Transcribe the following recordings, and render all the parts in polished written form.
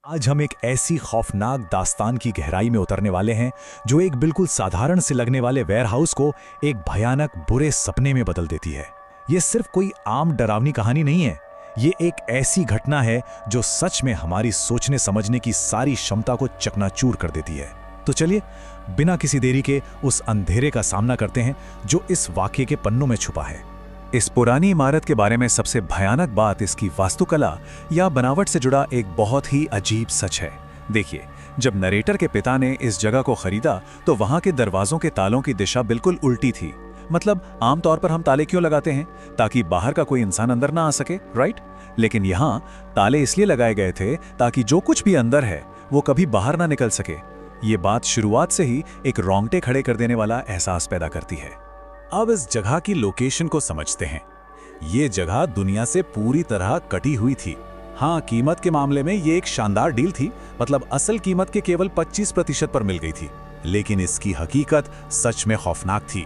आज हम एक ऐसी खौफनाक दास्तान की गहराई में उतरने वाले हैं जो एक बिल्कुल साधारण से लगने वाले वेयरहाउस को एक भयानक बुरे सपने में बदल देती है। ये सिर्फ कोई आम डरावनी कहानी नहीं है, ये एक ऐसी घटना है जो सच में हमारी सोचने समझने की सारी क्षमता को चकनाचूर कर देती है। तो चलिए बिना किसी देरी के उस अंधेरे का सामना करते हैं जो इस वाकये के पन्नों में छुपा है। इस पुरानी इमारत के बारे में सबसे भयानक बात इसकी वास्तुकला या बनावट से जुड़ा एक बहुत ही अजीब सच है। देखिए, जब नरेटर के पिता ने इस जगह को खरीदा तो वहां के दरवाजों के तालों की दिशा बिल्कुल उल्टी थी। मतलब आमतौर पर हम ताले क्यों लगाते हैं? ताकि बाहर का कोई इंसान अंदर ना आ सके, राइट? लेकिन यहाँ ताले इसलिए लगाए गए थे ताकि जो कुछ भी अंदर है वो कभी बाहर ना निकल सके। ये बात शुरुआत से ही एक रोंगटे खड़े कर देने वाला एहसास पैदा करती है। अब इस जगह की लोकेशन को समझते हैं। ये जगह दुनिया से पूरी तरह कटी हुई थी। हाँ, कीमत के मामले में ये एक शानदार डील थी, मतलब असल कीमत के केवल 25% पर मिल गई थी। लेकिन इसकी हकीकत सच में खौफनाक थी।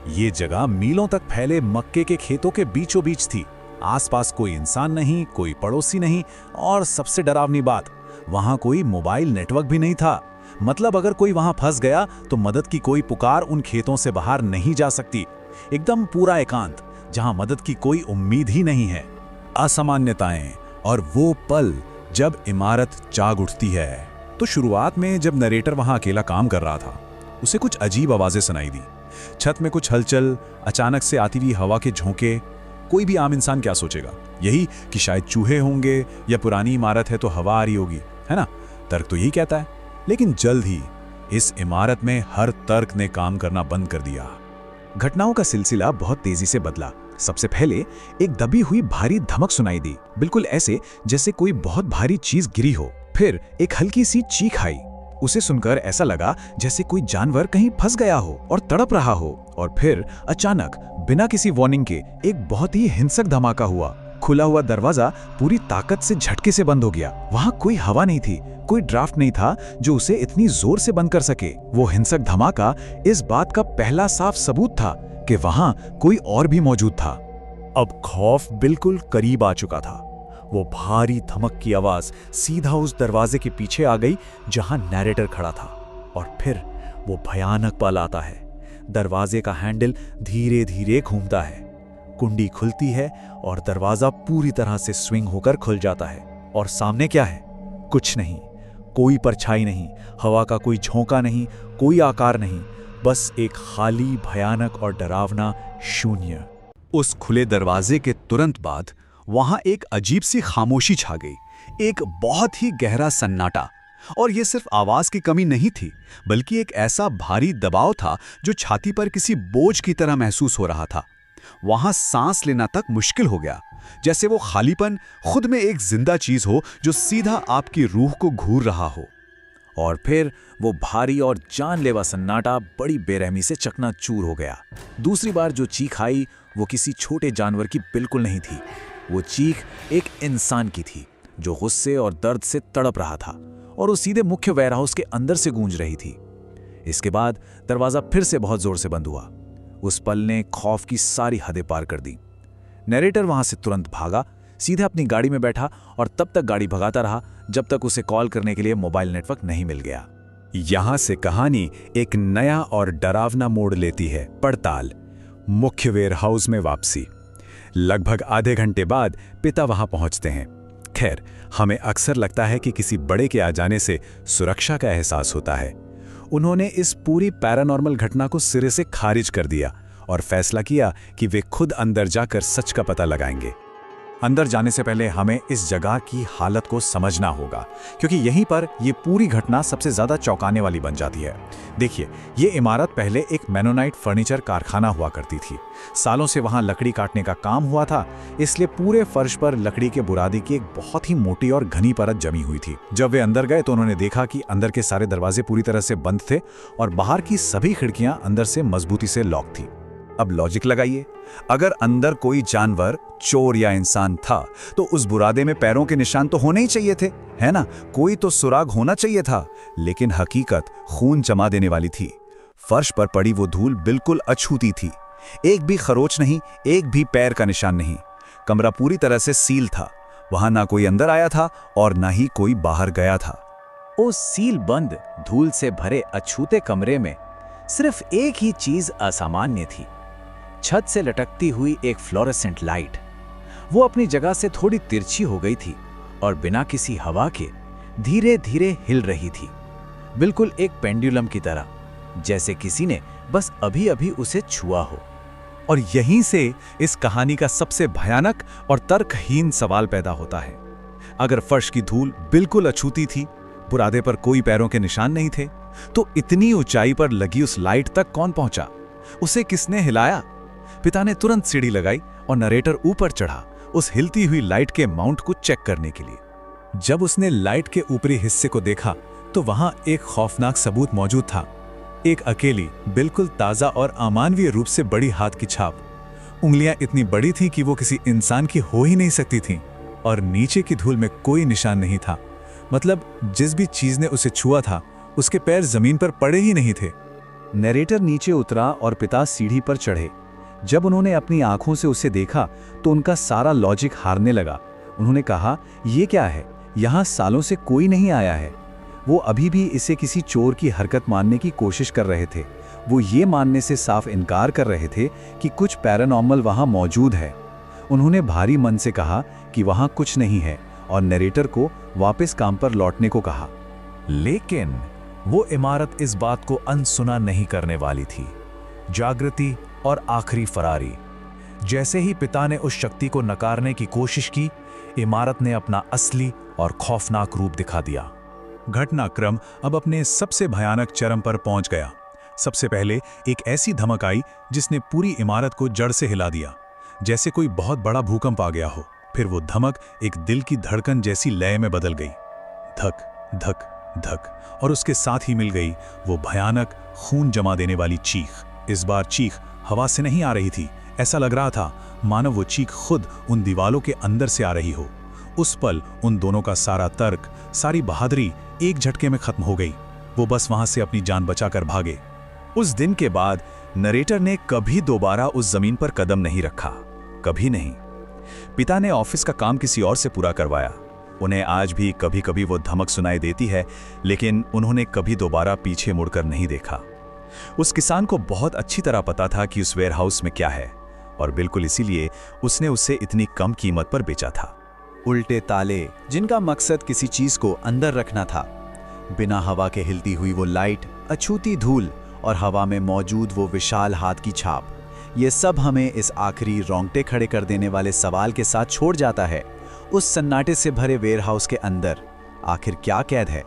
ये जगह मीलों तक फैले मक्के के खेतों के बीचों बीच थी। आसपास कोई इंसान नहीं, कोई पड़ोसी नहीं, और सबसे डरावनी बात, वहां कोई मोबाइल नेटवर्क भी नहीं था। मतलब अगर कोई वहां फंस गया तो मदद की कोई पुकार उन खेतों से बाहर नहीं जा सकती। एकदम पूरा एकांत, जहां मदद की कोई उम्मीद ही नहीं है। असामान्यताएं और वो पल जब इमारत जाग उठती है। तो शुरुआत में जब नरेटर वहां अकेला काम कर रहा था, उसे कुछ अजीब आवाजें सुनाई दी। छत में कुछ हलचल, अचानक से आती हुई हवा के झोंके। कोई भी आम इंसान क्या सोचेगा? यही कि शायद चूहे होंगे या पुरानी इमारत है तो हवा आ रही होगी, है ना? तर्क तो यही कहता है। लेकिन जल्द ही इस इमारत में हर तर्क ने काम करना बंद कर दिया। घटनाओं का सिलसिला बहुत तेजी से बदला। सबसे पहले एक दबी हुई भारी धमक सुनाई दी, बिल्कुल ऐसे जैसे कोई बहुत भारी चीज गिरी हो। फिर एक हल्की सी चीख आई। उसे सुनकर ऐसा लगा जैसे कोई जानवर कहीं फंस गया हो और तड़प रहा हो। और फिर अचानक बिना किसी वार्निंग के एक बहुत ही हिंसक धमाका हुआ। खुला हुआ दरवाजा पूरी ताकत से झटके से बंद हो गया। वहां कोई हवा नहीं थी, कोई ड्राफ्ट नहीं था जो उसे इतनी जोर से बंद कर सके। वो हिंसक धमाका इस बात का पहला साफ सबूत था कि वहां कोई और भी मौजूद था। अब खौफ बिल्कुल करीब आ चुका था। वो भारी धमक की आवाज सीधा उस दरवाजे के पीछे आ गई जहां नैरेटर खड़ा था। और फिर वो भयानक पल आता है। दरवाजे का हैंडल धीरे धीरे घूमता है, कुंडी खुलती है और दरवाजा पूरी तरह से स्विंग होकर खुल जाता है। और सामने क्या है? कुछ नहीं, कोई परछाई नहीं, हवा का कोई झोंका नहीं, कोई आकार नहीं, बस एक खाली, भयानक और डरावना शून्य। उस खुले दरवाजे के तुरंत बाद वहां एक अजीब सी खामोशी छा गई, एक बहुत ही गहरा सन्नाटा। और यह सिर्फ आवाज की कमी नहीं थी, बल्कि एक ऐसा भारी दबाव था जो छाती पर किसी बोझ की तरह महसूस हो रहा था। वहां सांस लेना तक मुश्किल हो गया, जैसे वो खालीपन खुद में एक जिंदा चीज हो जो सीधा आपकी रूह को घूर रहा हो। और फिर वो भारी और जानलेवा सन्नाटा बड़ी बेरहमी से चकनाचूर हो गया। दूसरी बार जो चीख आई वो किसी छोटे जानवर की बिल्कुल नहीं थी। वो चीख एक इंसान की थी जो गुस्से और दर्द से तड़प रहा था, और वो सीधे मुख्य वेयरहाउस के अंदर से गूंज रही थी। इसके बाद दरवाजा फिर से बहुत जोर से बंद हुआ। उस पल ने खौफ की सारी हदें पार कर दी। नरेटर वहां से तुरंत भागा, सीधे अपनी गाड़ी में बैठा और तब तक गाड़ी भगाता रहा जब तक उसे कॉल करने के लिए मोबाइल नेटवर्क नहीं मिल गया। यहां से कहानी एक नया और डरावना मोड़ लेती है। पड़ताल, मुख्य वेयरहाउस में वापसी। लगभग आधे घंटे बाद पिता वहां पहुंचते हैं। खैर, हमें अक्सर लगता है कि किसी बड़े के आ जाने से सुरक्षा का एहसास होता है। उन्होंने इस पूरी पैरानॉर्मल घटना को सिरे से खारिज कर दिया और फैसला किया कि वे खुद अंदर जाकर सच का पता लगाएंगे। अंदर जाने से पहले हमें इस जगह की हालत को समझना होगा, क्योंकि यहीं पर यह पूरी घटना सबसे ज्यादा चौंकाने वाली बन जाती है। देखिए, ये इमारत पहले एक मेनोनाइट फर्नीचर कारखाना हुआ करती थी। सालों से वहां लकड़ी काटने का काम हुआ था, इसलिए पूरे फर्श पर लकड़ी के बुरादी की एक बहुत ही मोटी और घनी परत जमी हुई थी। जब वे अंदर गए तो उन्होंने देखा कि अंदर के सारे दरवाजे पूरी तरह से बंद थे और बाहर की सभी खिड़कियां अंदर से मजबूती से लॉक थी। अब लॉजिक लगाइए, अगर अंदर कोई जानवर, चोर या इंसान था तो उस बुरादे में पैरों के निशान तो होने ही चाहिए थे, है ना? कोई तो सुराग होना चाहिए था। लेकिन हकीकत खून जमा देने वाली थी। फर्श पर पड़ी वो धूल बिल्कुल अछूती थी। एक भी खरोच नहीं, एक भी पैर का निशान नहीं। कमरा पूरी तरह से सील था। वहां ना कोई अंदर आया था और ना ही कोई बाहर गया था। उस सील बंद धूल से भरे अछूते कमरे में सिर्फ एक ही चीज असामान्य थी, छत से लटकती हुई एक फ्लोरेसेंट लाइट। वो अपनी जगह से थोड़ी तिरछी हो गई थी और बिना किसी हवा के धीरे धीरे हिल रही थी, बिल्कुल एक पेंडुलम की तरह, जैसे किसी ने बस अभी अभी उसे छुआ हो। और यहीं से इस कहानी का सबसे भयानक और तर्कहीन सवाल पैदा होता है। अगर फर्श की धूल बिल्कुल अछूती थी, बुरादे पर कोई पैरों के निशान नहीं थे, तो इतनी ऊंचाई पर लगी उस लाइट तक कौन पहुंचा? उसे किसने हिलाया? पिता ने तुरंत सीढ़ी लगाई और नरेटर ऊपर चढ़ा उस हिलती हुई लाइट के माउंट को चेक करने के लिए। जब उसने लाइट के ऊपरी हिस्से को देखा तो वहां एक खौफनाक सबूत मौजूद था। एक अकेली, बिल्कुल ताजा और अमानवीय रूप से बड़ी हाथ की छाप। उंगलियां इतनी बड़ी थीं कि वो किसी इंसान की हो ही नहीं सकती थीं, और नीचे की धूल में कोई निशान नहीं था। मतलब जिस भी चीज ने उसे छुआ था, उसके पैर जमीन पर पड़े ही नहीं थे। नरेटर नीचे उतरा और पिता सीढ़ी पर चढ़े। जब उन्होंने अपनी आंखों से उसे देखा तो उनका सारा लॉजिक हारने लगा। उन्होंने कहा, ये क्या है? यहाँ सालों से कोई नहीं आया है। वो अभी भी इसे किसी चोर की हरकत मानने की कोशिश कर रहे थे। वो ये मानने से साफ इनकार कर रहे थे कि कुछ पैरानॉर्मल वहाँ मौजूद है। उन्होंने भारी मन से कहा कि वहाँ कुछ नहीं है और नरेटर को वापस काम पर लौटने को कहा। लेकिन वो इमारत इस बात को अनसुना नहीं करने वाली थी। जागृति और आखिरी फरारी। जैसे ही पिता ने उस शक्ति को नकारने की कोशिश की, इमारत ने अपना असली और खौफनाक रूप दिखा दिया। घटनाक्रम अब अपने सबसे भयानक चरम पर पहुंच गया। सबसे पहले एक ऐसी धमक आई जिसने पूरी इमारत को जड़ से हिला दिया, जैसे कोई बहुत बड़ा भूकंप आ गया हो। फिर वो धमक एक दिल की धड़कन जैसी लय में बदल गई। धक धक धक, और उसके साथ ही मिल गई वो भयानक खून जमा देने वाली चीख। इस बार चीख हवा से नहीं आ रही थी। ऐसा लग रहा था मानो वो चीख खुद उन दीवालों के अंदर से आ रही हो। उस पल उन दोनों का सारा तर्क, सारी बहादुरी एक झटके में खत्म हो गई। वो बस वहां से अपनी जान बचाकर भागे। उस दिन के बाद नरेटर ने कभी दोबारा उस जमीन पर कदम नहीं रखा, कभी नहीं। पिता ने ऑफिस का काम किसी और से पूरा करवाया। उन्हें आज भी कभी कभी वो धमक सुनाई देती है, लेकिन उन्होंने कभी दोबारा पीछे मुड़कर नहीं देखा। उस किसान को बहुत अच्छी तरह पता था कि उस वेयरहाउस में क्या है, और बिल्कुल इसीलिए उसने उसे इतनी कम कीमत पर बेचा था। उल्टे ताले, जिनका मकसद किसी चीज को अंदर रखना था। बिना हवा के हिलती हुई वो लाइट, अछूती धूल और हवा में मौजूद वो विशाल हाथ की छाप। ये सब हमें इस आखिरी रोंगटे खड़े कर देने वाले सवाल के साथ छोड़ जाता है। उस सन्नाटे से भरे वेयरहाउस के अंदर आखिर क्या कैद है?